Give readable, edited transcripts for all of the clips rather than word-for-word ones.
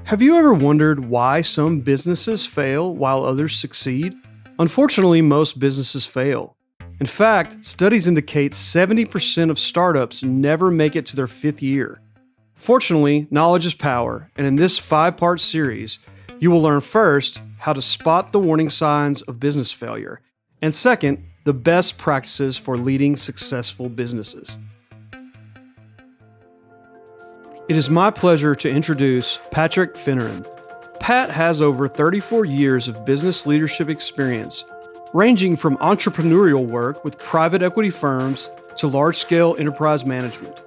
Have you ever wondered why some businesses fail while others succeed? Unfortunately, most businesses fail. In fact, studies indicate 70% of startups never make it to their fifth year. Fortunately, knowledge is power, and in this 5-part series, you will learn first how to spot the warning signs of business failure, and second, the best practices for leading successful businesses. It is my pleasure to introduce Patrick Finneran. Pat has over 34 years of business leadership experience, ranging from entrepreneurial work with private equity firms to large-scale enterprise management.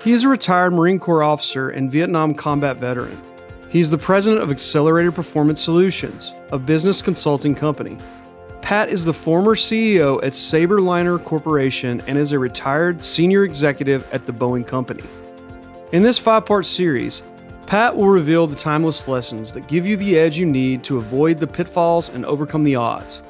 He is a retired Marine Corps officer and Vietnam combat veteran. He is the president of Accelerated Performance Solutions, a business consulting company. Pat is the former CEO at Saberliner Corporation and is a retired senior executive at the Boeing Company. In this 5-part series, Pat will reveal the timeless lessons that give you the edge you need to avoid the pitfalls and overcome the odds.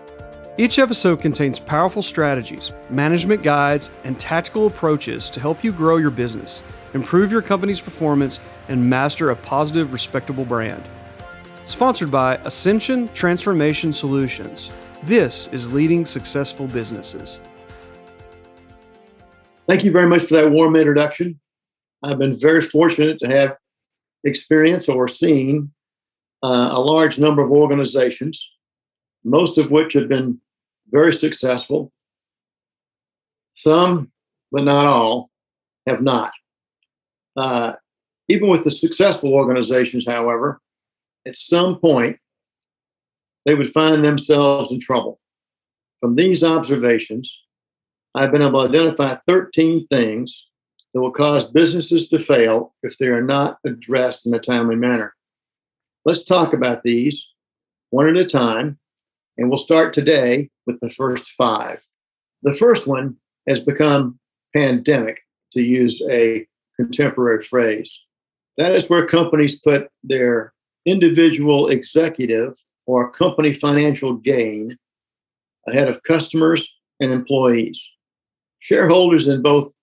Each episode contains powerful strategies, management guides, and tactical approaches to help you grow your business, improve your company's performance, and master a positive, respectable brand. Sponsored by Ascension Transformation Solutions. This is Leading Successful Businesses. Thank you very much for that warm introduction. I've been very fortunate to have experience or seen a large number of organizations, most of which have been very successful. Some, but not all, have not. Even with the successful organizations, however, at some point, they would find themselves in trouble. From these observations, I've been able to identify 13 things that will cause businesses to fail if they are not addressed in a timely manner. Let's talk about these one at a time, and we'll start today with the first 5. The first one has become pandemic, to use a contemporary phrase. That is where companies put their individual executive or company financial gain ahead of customers and employees. Shareholders in both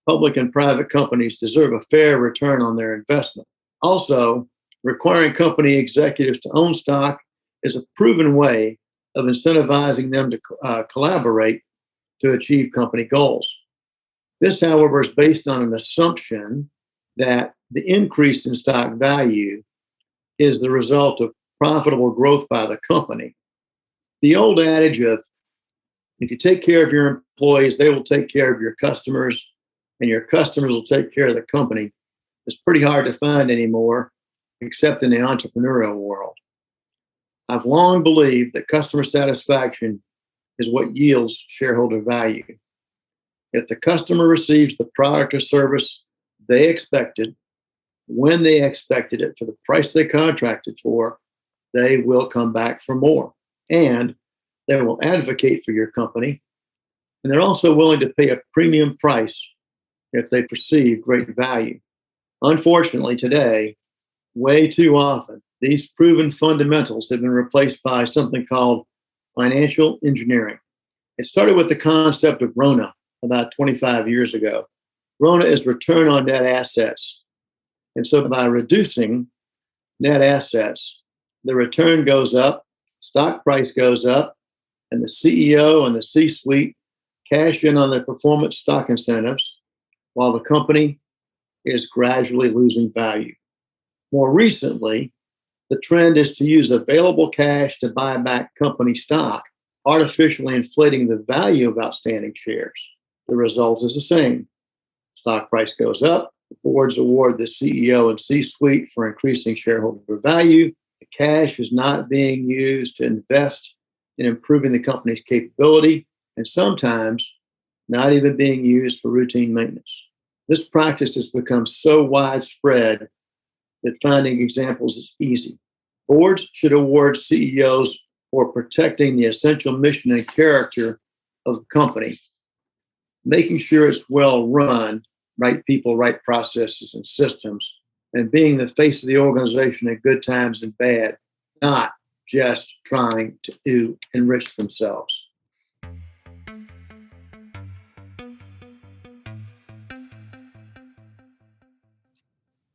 public and private companies deserve a fair return on their investment. Also, requiring company executives to own stock is a proven way of incentivizing them to collaborate to achieve company goals. This, however, is based on an assumption that the increase in stock value is the result of profitable growth by the company. The old adage of, if you take care of your employees, they will take care of your customers, and your customers will take care of the company, is pretty hard to find anymore, except in the entrepreneurial world. I've long believed that customer satisfaction is what yields shareholder value. If the customer receives the product or service they expected, when they expected it, for the price they contracted for, they will come back for more. And they will advocate for your company. And they're also willing to pay a premium price if they perceive great value. Unfortunately, today, way too often, these proven fundamentals have been replaced by something called financial engineering. It started with the concept of RONA about 25 years ago. RONA is return on net assets. And so by reducing net assets, the return goes up, stock price goes up, and the CEO and the C-suite cash in on their performance stock incentives, while the company is gradually losing value. More recently, the trend is to use available cash to buy back company stock, artificially inflating the value of outstanding shares. The result is the same. Stock price goes up, the boards award the CEO and C-suite for increasing shareholder value. The cash is not being used to invest in improving the company's capability, and sometimes not even being used for routine maintenance. This practice has become so widespread that finding examples is easy. Boards should award CEOs for protecting the essential mission and character of the company, making sure it's well run, right people, right processes and systems, and being the face of the organization in good times and bad, not just trying to enrich themselves.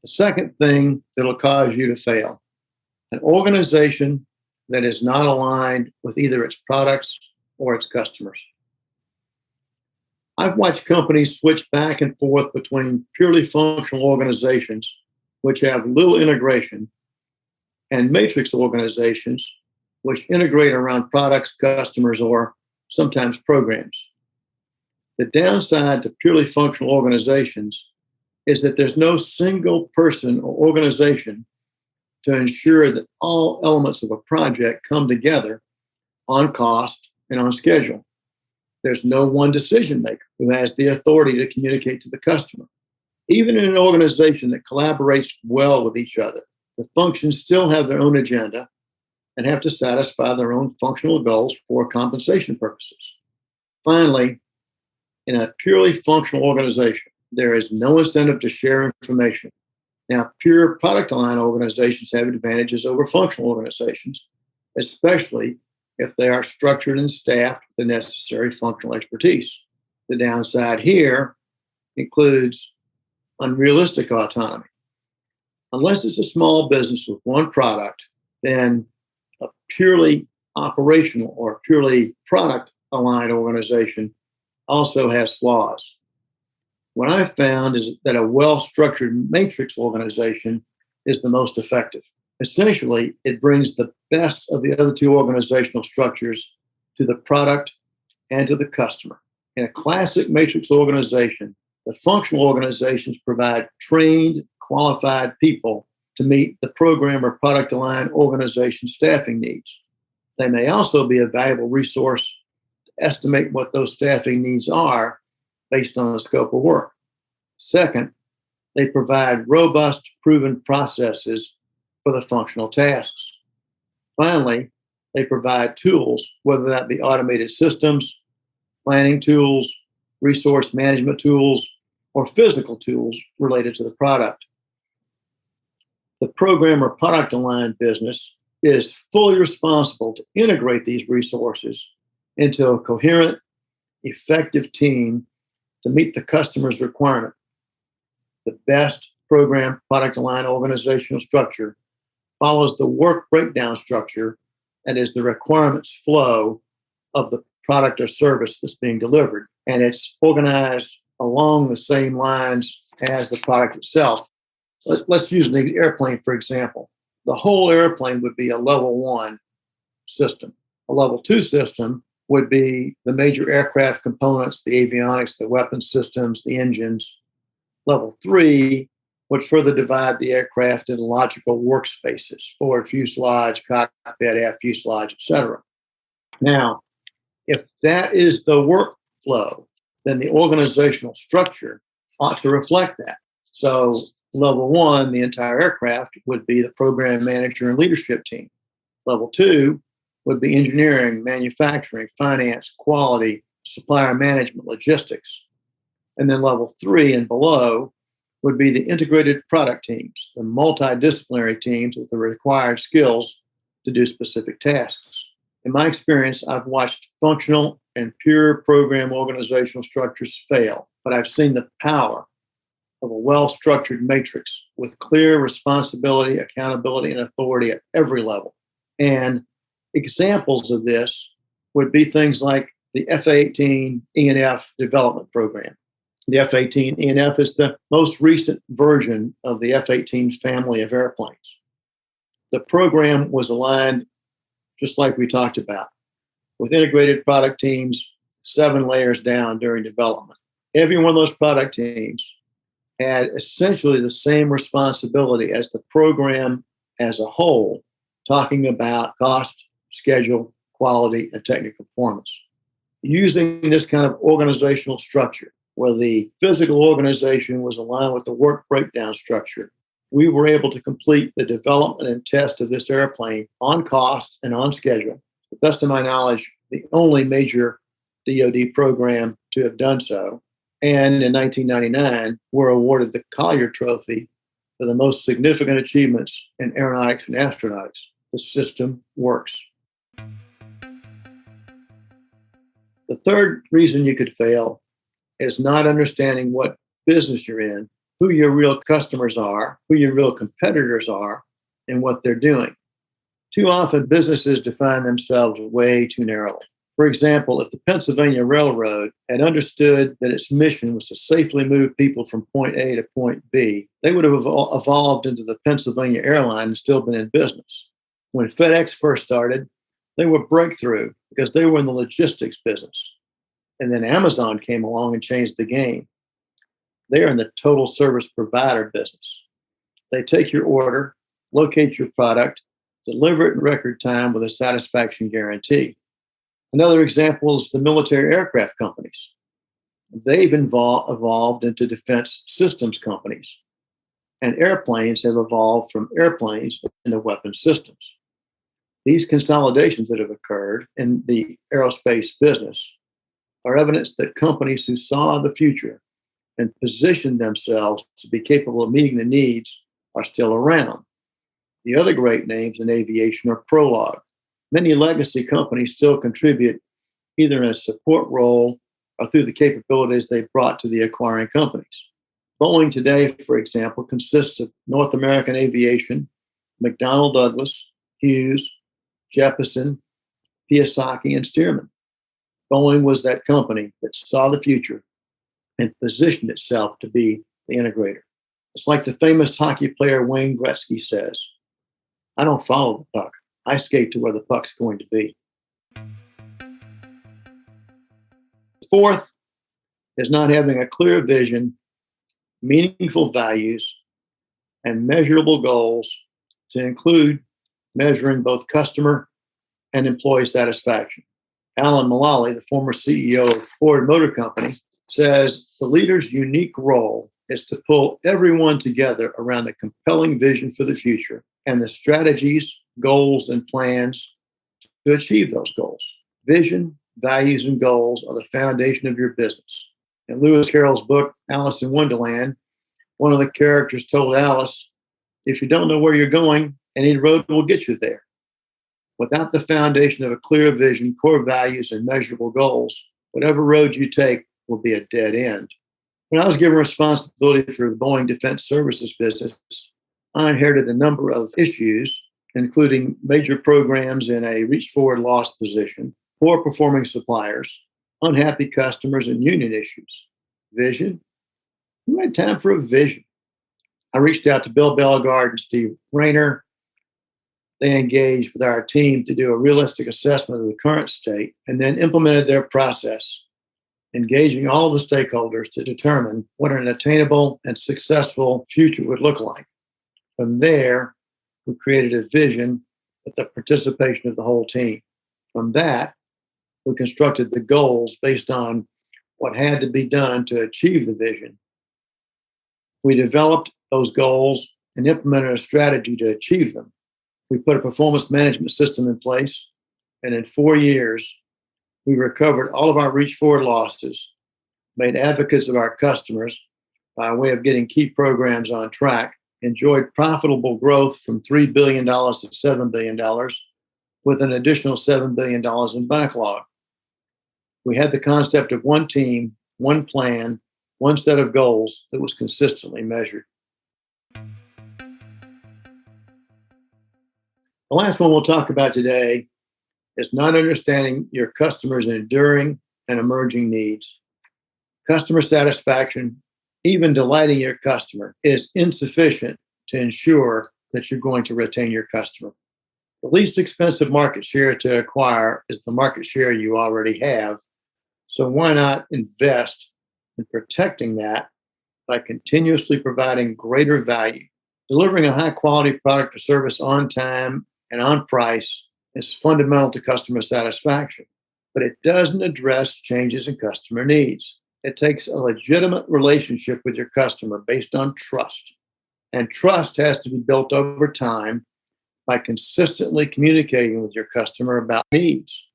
The second thing that'll cause you to fail, an organization that is not aligned with either its products or its customers. I've watched companies switch back and forth between purely functional organizations, which have little integration, and matrix organizations, which integrate around products, customers, or sometimes programs. The downside to purely functional organizations is that there's no single person or organization to ensure that all elements of a project come together on cost and on schedule. There's no one decision maker who has the authority to communicate to the customer. Even in an organization that collaborates well with each other, the functions still have their own agenda and have to satisfy their own functional goals for compensation purposes. Finally, in a purely functional organization, there is no incentive to share information. Now, pure product line organizations have advantages over functional organizations, especially if they are structured and staffed with the necessary functional expertise. The downside here includes unrealistic autonomy. Unless it's a small business with one product, then a purely operational or purely product aligned organization also has flaws. What I've found is that a well-structured matrix organization is the most effective. Essentially, it brings the best of the other two organizational structures to the product and to the customer. In a classic matrix organization, the functional organizations provide trained, qualified people to meet the program or product aligned organization staffing needs. They may also be a valuable resource to estimate what those staffing needs are based on the scope of work. Second, they provide robust, proven processes for the functional tasks. Finally, they provide tools, whether that be automated systems, planning tools, resource management tools, or physical tools related to the product. The program or product aligned business is fully responsible to integrate these resources into a coherent, effective team to meet the customer's requirement. The best program product aligned organizational structure follows the work breakdown structure, that is the requirements flow of the product or service that's being delivered. And it's organized along the same lines as the product itself. Let's use an airplane, for example. The whole airplane would be a level 1 system. A level 2 system would be the major aircraft components, the avionics, the weapon systems, the engines. Level 3 would further divide the aircraft into logical workspaces, forward fuselage, cockpit, aft fuselage, etc. Now, if that is the workflow, then the organizational structure ought to reflect that. So level 1, the entire aircraft, would be the program manager and leadership team. Level 2 would be engineering, manufacturing, finance, quality, supplier management, logistics. And then level 3 and below would be the integrated product teams, the multidisciplinary teams with the required skills to do specific tasks. In my experience, I've watched functional and pure program organizational structures fail, but I've seen the power of a well-structured matrix with clear responsibility, accountability, and authority at every level. And examples of this would be things like the F-18 E&F development program. The F-18 E&F is the most recent version of the F-18's family of airplanes. The program was aligned, just like we talked about, with integrated product teams 7 layers down during development. Every one of those product teams had essentially the same responsibility as the program as a whole, talking about cost, schedule, quality, and technical performance. Using this kind of organizational structure, where the physical organization was aligned with the work breakdown structure, we were able to complete the development and test of this airplane on cost and on schedule. To the best of my knowledge, the only major DoD program to have done so. And in 1999, were awarded the Collier Trophy for the most significant achievements in aeronautics and astronautics. The system works. The third reason you could fail is not understanding what business you're in who your real customers are, who your real competitors are, and what they're doing. Too often, businesses define themselves way too narrowly. For example, if the Pennsylvania Railroad had understood that its mission was to safely move people from point A to point B, they would have evolved into the Pennsylvania Airline and still been in business. When FedEx first started, they were breakthrough because they were in the logistics business. And then Amazon came along and changed the game. They are in the total service provider business. They take your order, locate your product, deliver it in record time with a satisfaction guarantee. Another example is the military aircraft companies. They've evolved into defense systems companies, and airplanes have evolved from airplanes into weapon systems. These consolidations that have occurred in the aerospace business are evidence that companies who saw the future and positioned themselves to be capable of meeting the needs are still around. The other great names in aviation are Prolog. Many legacy companies still contribute either in a support role or through the capabilities they brought to the acquiring companies. Boeing today, for example, consists of North American Aviation, McDonnell Douglas, Hughes, Jeppesen, Piasecki, and Stearman. Boeing was that company that saw the future and positioned itself to be the integrator. It's like the famous hockey player Wayne Gretzky says, "I don't follow the puck. I skate to where the puck's going to be." Fourth is not having a clear vision, meaningful values, and measurable goals to include measuring both customer and employee satisfaction. Alan Mulally, the former CEO of Ford Motor Company, says the leader's unique role is to pull everyone together around a compelling vision for the future and the strategies, goals, and plans to achieve those goals. Vision, values, and goals are the foundation of your business. In Lewis Carroll's book, Alice in Wonderland, one of the characters told Alice, "If you don't know where you're going, any road will get you there." Without the foundation of a clear vision, core values, and measurable goals, whatever road you take will be a dead end. When I was given responsibility for the Boeing Defense Services business, I inherited a number of issues, including major programs in a reach-forward loss position, poor performing suppliers, unhappy customers, and union issues. Vision? Who had time for a vision? I reached out to Bill Bellegarde and Steve Rayner. They engaged with our team to do a realistic assessment of the current state and then implemented their process, engaging all the stakeholders to determine what an attainable and successful future would look like. From there, we created a vision with the participation of the whole team. From that, we constructed the goals based on what had to be done to achieve the vision. We developed those goals and implemented a strategy to achieve them. We put a performance management system in place, and in 4 years, we recovered all of our reach-forward losses, made advocates of our customers by way of getting key programs on track, enjoyed profitable growth from $3 billion to $7 billion, with an additional $7 billion in backlog. We had the concept of one team, one plan, one set of goals that was consistently measured. The last one we'll talk about today is not understanding your customers' enduring and emerging needs. Customer satisfaction, even delighting your customer, is insufficient to ensure that you're going to retain your customer. The least expensive market share to acquire is the market share you already have. So why not invest in protecting that by continuously providing greater value? Delivering a high quality product or service on time and on price is fundamental to customer satisfaction, but it doesn't address changes in customer needs. It takes a legitimate relationship with your customer based on trust. And trust has to be built over time by consistently communicating with your customer about needs,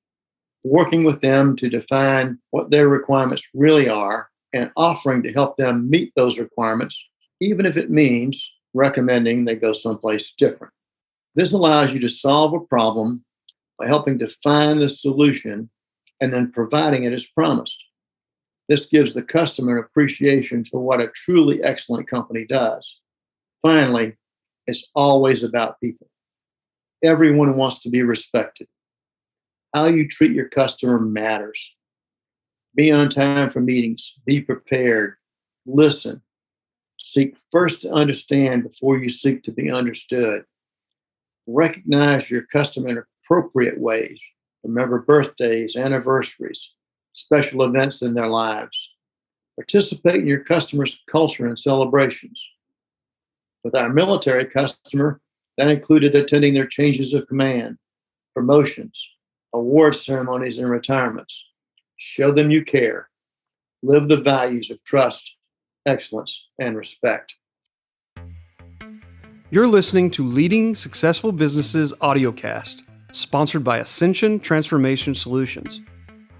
working with them to define what their requirements really are, and offering to help them meet those requirements, even if it means recommending they go someplace different. This allows you to solve a problem by helping define the solution and then providing it as promised. This gives the customer an appreciation for what a truly excellent company does. Finally, it's always about people. Everyone wants to be respected. How you treat your customer matters. Be on time for meetings. Be prepared. Listen. Seek first to understand before you seek to be understood. Recognize your customer in appropriate ways. Remember birthdays, anniversaries, special events in their lives. Participate in your customer's culture and celebrations. With our military customer, that included attending their changes of command, promotions, award ceremonies, and retirements. Show them you care. Live the values of trust, excellence, and respect. You're listening to Leading Successful Businesses audiocast, sponsored by Ascension Transformation Solutions.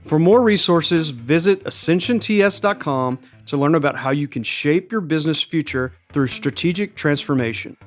For more resources, visit ascensionts.com to learn about how you can shape your business future through strategic transformation.